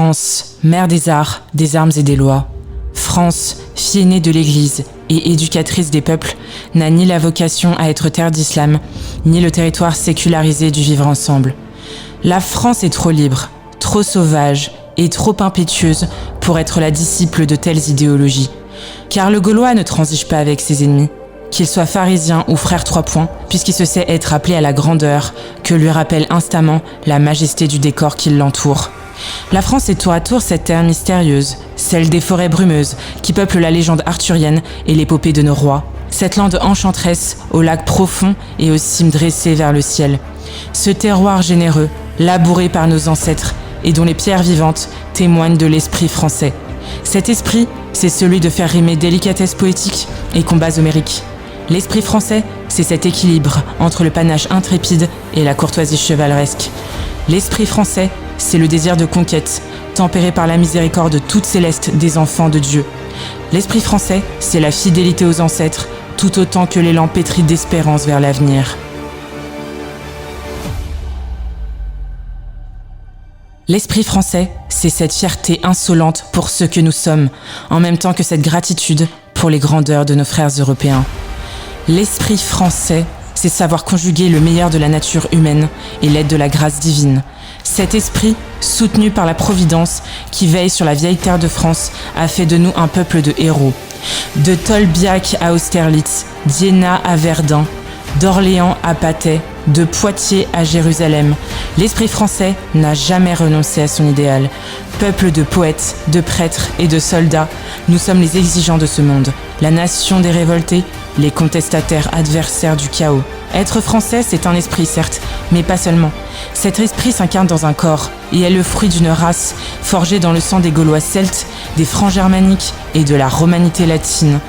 France, mère des arts, des armes et des lois. France, fille aînée de l'Église et éducatrice des peuples, n'a ni la vocation à être terre d'islam, ni le territoire sécularisé du vivre ensemble. La France est trop libre, trop sauvage et trop impétueuse pour être la disciple de telles idéologies. Car le Gaulois ne transige pas avec ses ennemis, qu'il soit pharisien ou frère 3 points, puisqu'il se sait être appelé à la grandeur que lui rappelle instamment la majesté du décor qui l'entoure. La France est tour à tour cette terre mystérieuse, celle des forêts brumeuses qui peuplent la légende arthurienne et l'épopée de nos rois. Cette lande enchanteresse aux lacs profonds et aux cimes dressées vers le ciel. Ce terroir généreux, labouré par nos ancêtres et dont les pierres vivantes témoignent de l'esprit français. Cet esprit, c'est celui de faire rimer délicatesse poétique et combats homériques. L'esprit français, c'est cet équilibre entre le panache intrépide et la courtoisie chevaleresque. L'esprit français, c'est le désir de conquête, tempéré par la miséricorde toute céleste des enfants de Dieu. L'esprit français, c'est la fidélité aux ancêtres, tout autant que l'élan pétri d'espérance vers l'avenir. L'esprit français, c'est cette fierté insolente pour ce que nous sommes, en même temps que cette gratitude pour les grandeurs de nos frères européens. L'esprit français, c'est savoir conjuguer le meilleur de la nature humaine et l'aide de la grâce divine. Cet esprit, soutenu par la Providence qui veille sur la vieille terre de France, a fait de nous un peuple de héros. De Tolbiac à Austerlitz, d'Iéna à Verdun, d'Orléans à Patay, de Poitiers à Jérusalem, l'esprit français n'a jamais renoncé à son idéal. Peuple de poètes, de prêtres et de soldats, nous sommes les exigeants de ce monde, la nation des révoltés, les contestataires adversaires du chaos. Être français, c'est un esprit, certes, mais pas seulement. Cet esprit s'incarne dans un corps et est le fruit d'une race forgée dans le sang des Gaulois celtes, des Francs germaniques et de la romanité latine.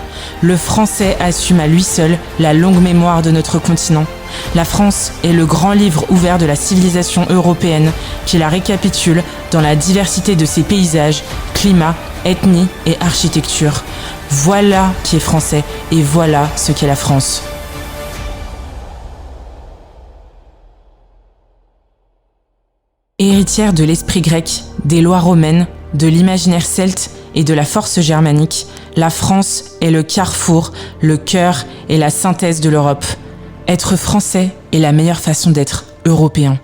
Le français assume à lui seul la longue mémoire de notre continent. La France est le grand livre ouvert de la civilisation européenne qui la récapitule dans la diversité de ses paysages, climats, ethnies et architecture. Voilà qui est français et voilà ce qu'est la France. Héritière de l'esprit grec, des lois romaines, de l'imaginaire celte et de la force germanique, la France est le carrefour, le cœur et la synthèse de l'Europe. Être français est la meilleure façon d'être européen.